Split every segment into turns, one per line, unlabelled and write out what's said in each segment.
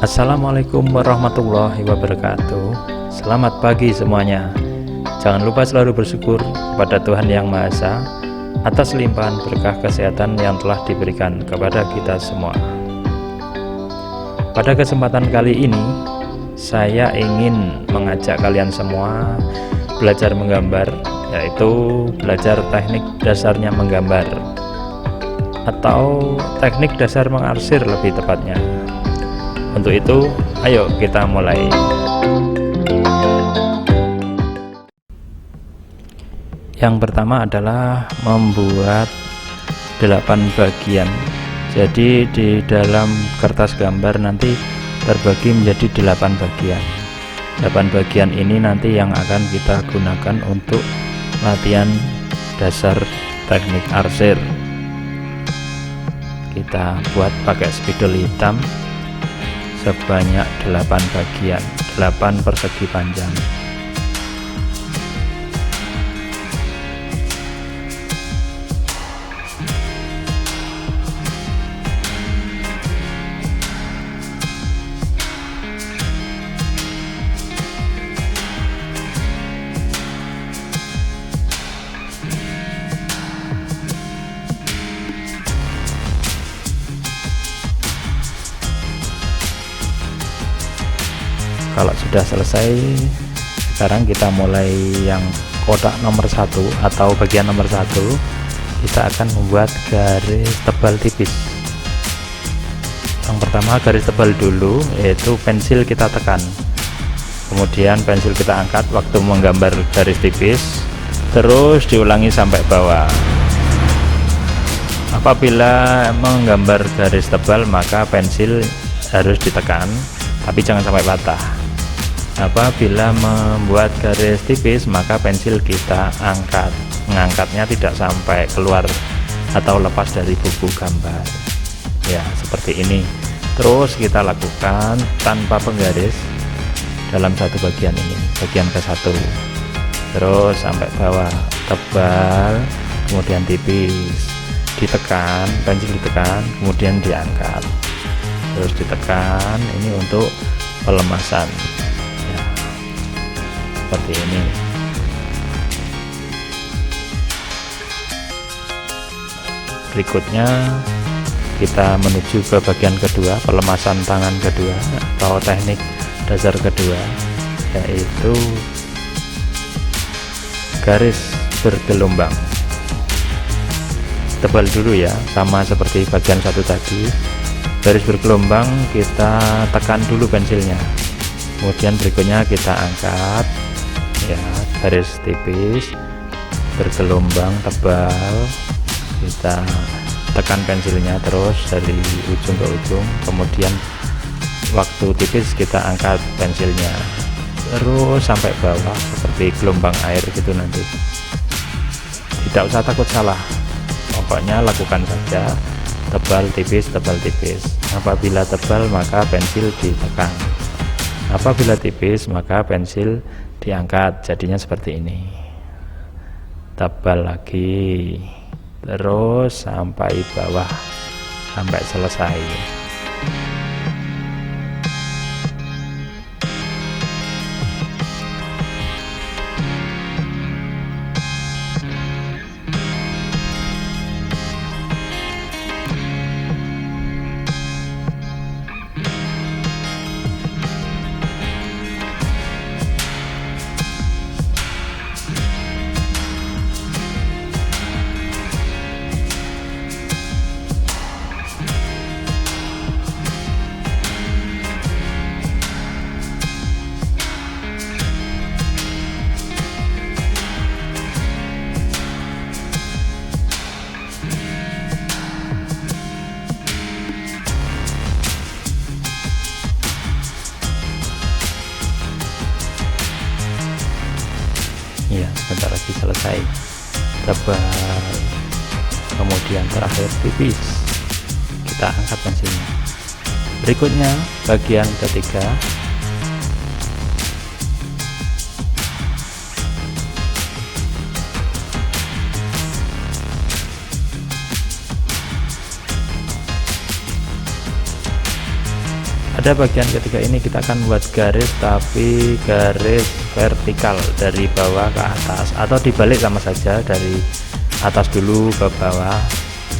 Assalamualaikum warahmatullahi wabarakatuh. Selamat pagi semuanya. Jangan lupa selalu bersyukur kepada Tuhan Yang Maha Esa atas limpahan berkah kesehatan yang telah diberikan kepada kita semua. Pada kesempatan kali ini, saya ingin mengajak kalian semua belajar menggambar, yaitu belajar teknik dasarnya menggambar atau teknik dasar mengarsir lebih tepatnya. Untuk itu, ayo kita mulai. Yang pertama adalah membuat 8 bagian. Jadi di dalam kertas gambar nanti terbagi menjadi 8 bagian. 8 bagian ini nanti yang akan kita gunakan untuk latihan dasar teknik arsir. Kita buat pakai spidol hitam sebanyak 8 bagian, 8 persegi panjang. Kalau sudah selesai, sekarang kita mulai yang kotak nomor 1 atau bagian nomor 1. Kita akan membuat garis tebal tipis. Yang pertama garis tebal dulu, yaitu pensil kita tekan, kemudian pensil kita angkat waktu menggambar garis tipis, terus diulangi sampai bawah. Apabila menggambar garis tebal, maka pensil harus ditekan, tapi jangan sampai patah. Apabila membuat garis tipis, maka pensil kita angkat, mengangkatnya tidak sampai keluar atau lepas dari buku gambar, ya seperti ini. Terus kita lakukan tanpa penggaris dalam satu bagian ini, bagian ke 1, terus sampai bawah, tebal, kemudian tipis, ditekan, pensil ditekan, kemudian diangkat, terus ditekan. Ini untuk pelemasan, ya, seperti ini. Berikutnya kita menuju ke bagian kedua, pelemasan tangan kedua atau teknik dasar kedua, yaitu garis bergelombang. Tebal dulu ya, sama seperti bagian 1 tadi. Garis bergelombang kita tekan dulu pensilnya, kemudian berikutnya kita angkat, ya, garis tipis bergelombang tebal, kita tekan pensilnya terus dari ujung ke ujung, kemudian waktu tipis kita angkat pensilnya terus sampai bawah seperti gelombang air gitu. Nanti tidak usah takut salah, pokoknya lakukan saja. Tebal tipis, tebal tipis. Apabila tebal maka pensil ditekan, apabila tipis maka pensil diangkat, jadinya seperti ini. Tebal lagi terus sampai bawah sampai selesai. Ya, sebentar lagi selesai. Tebal, kemudian terakhir tipis, kita angkat pensilnya. Berikutnya bagian ketiga, Pada bagian ketiga ini kita akan buat garis, tapi garis vertikal dari bawah ke atas, atau dibalik sama saja, dari atas dulu ke bawah.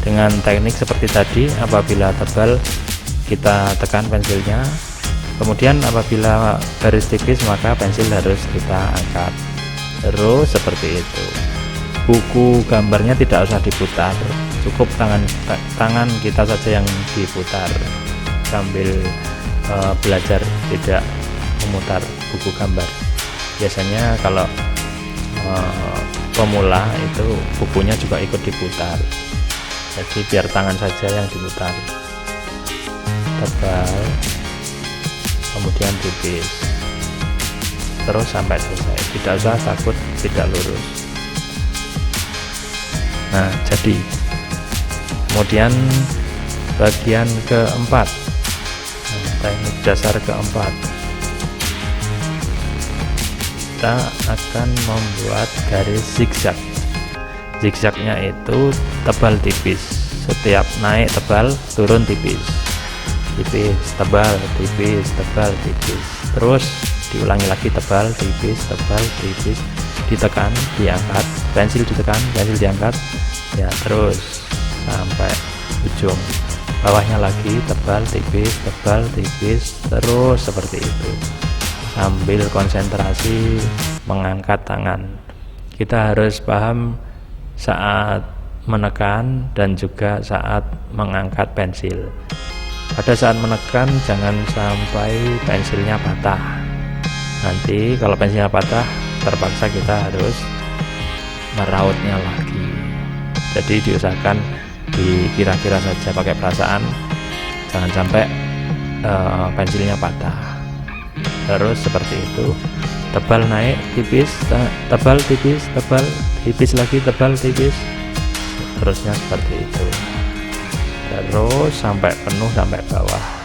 Dengan teknik seperti tadi, apabila tebal kita tekan pensilnya, kemudian apabila garis tipis maka pensil harus kita angkat. Terus seperti itu. Buku gambarnya tidak usah diputar, cukup tangan kita saja yang diputar sambil belajar tidak memutar buku gambar. Biasanya kalau pemula itu bukunya juga ikut diputar, jadi biar tangan saja yang diputar. Tebal, kemudian tipis, terus sampai selesai, tidak usah takut tidak lurus. Nah, jadi kemudian bagian keempat, teknik dasar keempat, kita akan membuat garis zigzag. Zigzagnya itu tebal tipis, setiap naik tebal turun tipis, tipis tebal tipis tebal tipis, terus diulangi lagi, tebal tipis tebal tipis, ditekan diangkat, pensil ditekan pensil diangkat, ya terus sampai ujung. Bawahnya lagi tebal tipis terus seperti itu, sambil konsentrasi mengangkat tangan. Kita harus paham saat menekan dan juga saat mengangkat pensil. Pada saat menekan jangan sampai pensilnya patah, nanti kalau pensilnya patah terpaksa kita harus merautnya lagi. Jadi diusahakan dikira-kira saja, pakai perasaan, jangan sampai pensilnya patah. Terus seperti itu, tebal naik tipis, tebal tipis, tebal tipis lagi, tebal tipis, terusnya seperti itu, terus sampai penuh sampai bawah.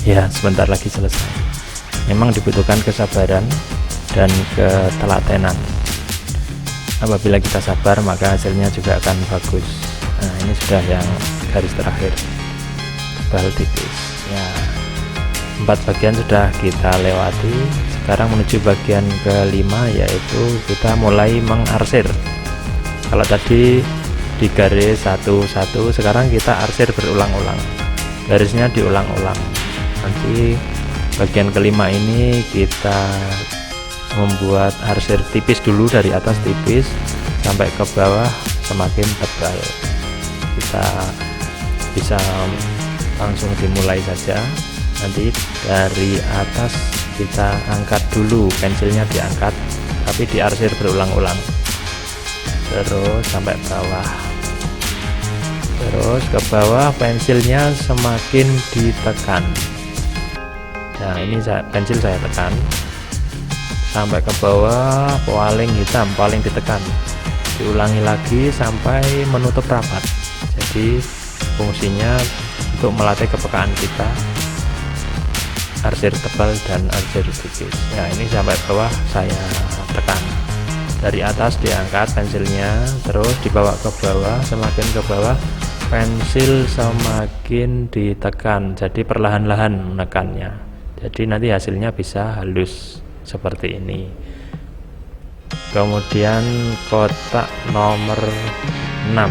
Ya, sebentar lagi selesai. Memang dibutuhkan kesabaran dan ketelatenan. Apabila kita sabar maka hasilnya juga akan bagus. Nah, ini sudah yang garis terakhir, tebal tipis. Ya, 4 bagian sudah kita lewati. Sekarang menuju bagian kelima, yaitu kita mulai mengarsir. Kalau tadi di garis 1-1, sekarang kita arsir berulang-ulang, garisnya diulang-ulang. Nanti bagian kelima ini kita membuat arsir tipis dulu, dari atas tipis sampai ke bawah semakin tebal. Kita bisa langsung dimulai saja. Nanti dari atas kita angkat dulu, pensilnya diangkat tapi diarsir berulang-ulang, terus sampai bawah, terus ke bawah, pensilnya semakin ditekan. Nah, ini pensil saya tekan sampai ke bawah, paling hitam, paling ditekan, diulangi lagi sampai menutup rapat. Jadi fungsinya untuk melatih kepekaan kita, arsir tebal dan arsir tipis. Nah, ini sampai bawah saya tekan, dari atas diangkat pensilnya, terus dibawa ke bawah, semakin ke bawah pensil semakin ditekan, jadi perlahan-lahan menekannya. Jadi nanti hasilnya bisa halus seperti ini. Kemudian kotak nomor 6.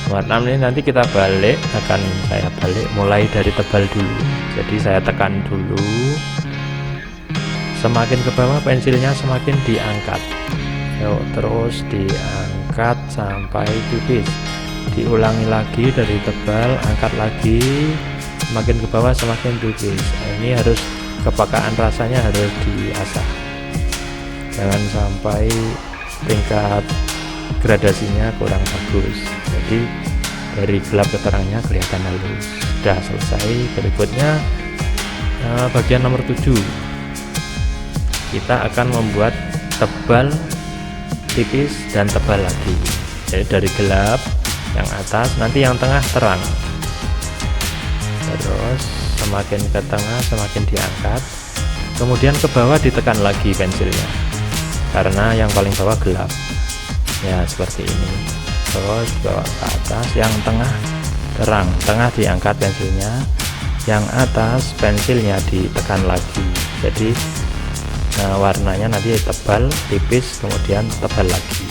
Nomor 6 ini nanti kita balik, akan saya balik mulai dari tebal dulu. Jadi saya tekan dulu semakin ke bawah pensilnya semakin diangkat. Yuk, terus diangkat sampai tipis, diulangi lagi dari tebal, angkat lagi, semakin ke bawah semakin tipis. Ini harus kepekaan rasanya harus diasah, jangan sampai tingkat gradasinya kurang bagus, jadi dari gelap ke terangnya kelihatan halus. Sudah selesai. Berikutnya bagian nomor 7, kita akan membuat tebal, tipis, dan tebal lagi. Jadi dari gelap yang atas, nanti yang tengah terang, terus semakin ke tengah semakin diangkat, kemudian ke bawah ditekan lagi pensilnya karena yang paling bawah gelap ya, seperti ini. Terus bawa ke atas, yang tengah terang, tengah diangkat pensilnya, yang atas pensilnya ditekan lagi. Jadi warnanya nanti tebal, tipis, kemudian tebal lagi.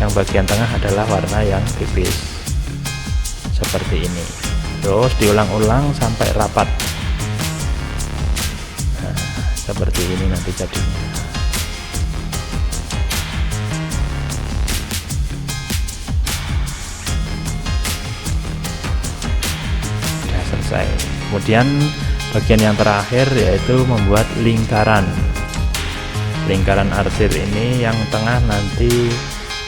Yang bagian tengah adalah warna yang tipis, seperti ini. Terus diulang-ulang sampai rapat. Nah, seperti ini nanti jadinya. Sudah selesai. Kemudian bagian yang terakhir yaitu membuat lingkaran. Lingkaran arsir ini yang tengah nanti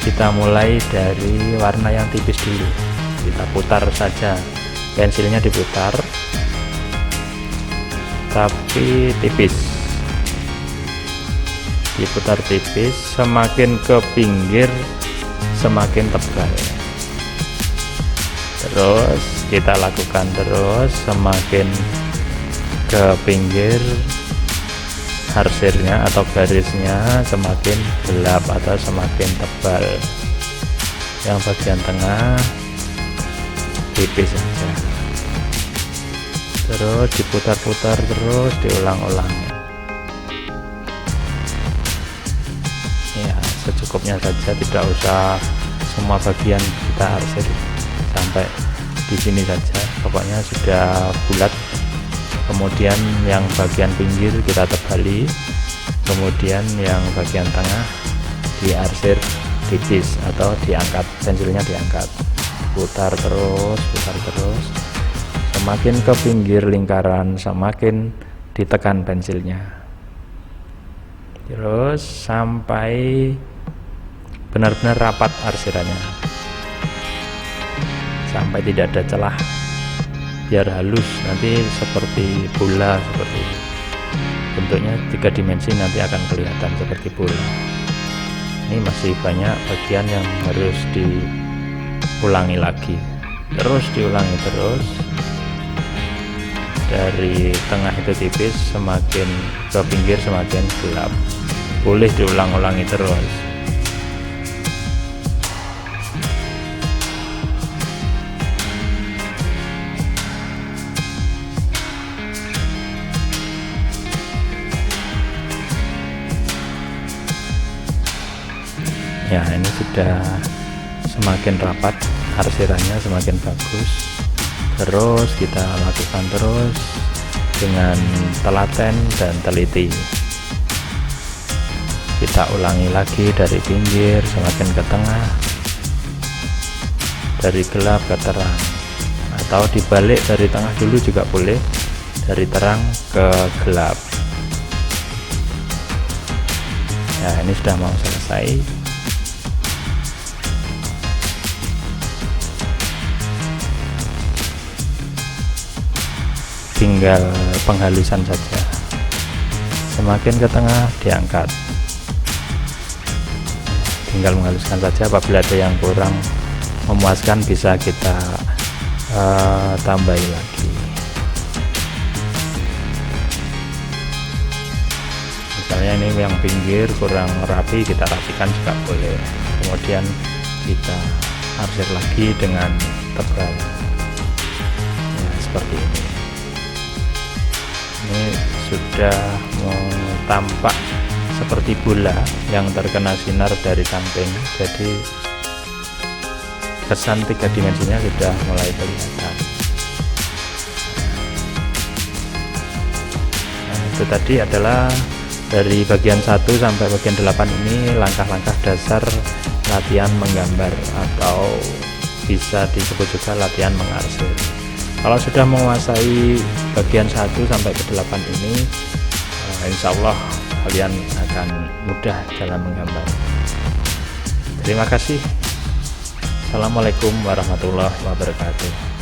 kita mulai dari warna yang tipis dulu. Kita putar saja, pensilnya diputar tapi tipis, diputar tipis, semakin ke pinggir semakin tebal. Terus kita lakukan terus, semakin ke pinggir arsirnya atau garisnya semakin gelap atau semakin tebal. Yang bagian tengah tipis saja. Terus diputar-putar terus, diulang-ulang. Ya, secukupnya saja, tidak usah semua bagian kita arsir sampai di sini saja. Pokoknya sudah bulat. Kemudian yang bagian pinggir kita tebali, kemudian yang bagian tengah diarsir tipis atau diangkat, pensilnya diangkat, putar terus, semakin ke pinggir lingkaran semakin ditekan pensilnya, terus sampai benar-benar rapat arsirannya, sampai tidak ada celah, biar halus, nanti seperti bola, seperti bentuknya 3 dimensi nanti akan kelihatan seperti bola. Ini masih banyak bagian yang harus diulangi lagi, terus diulangi terus. Dari tengah itu tipis, semakin ke pinggir semakin gelap, boleh diulang-ulangi terus. Ya, ini sudah semakin rapat arsirannya, semakin bagus. Terus kita lakukan terus dengan telaten dan teliti. Kita ulangi lagi dari pinggir semakin ke tengah, dari gelap ke terang, atau dibalik dari tengah dulu juga boleh, dari terang ke gelap. Ya, ini sudah mau selesai. Tinggal penghalusan saja, semakin ke tengah diangkat, tinggal menghaluskan saja. Apabila ada yang kurang memuaskan bisa kita tambahi lagi. Misalnya ini yang pinggir kurang rapi, kita rapikan juga boleh. Kemudian kita arsir lagi dengan tebal, ya, seperti ini. Ini sudah tampak seperti bola yang terkena sinar dari samping, jadi kesan 3 dimensinya sudah mulai kelihatan. Nah, itu tadi adalah Dari bagian 1 sampai bagian 8 ini langkah-langkah dasar latihan menggambar atau bisa disebut juga latihan mengarsir. Kalau sudah menguasai bagian 1 sampai ke 8 ini, insya Allah kalian akan mudah dalam menggambar. Terima kasih. Assalamualaikum warahmatullahi wabarakatuh.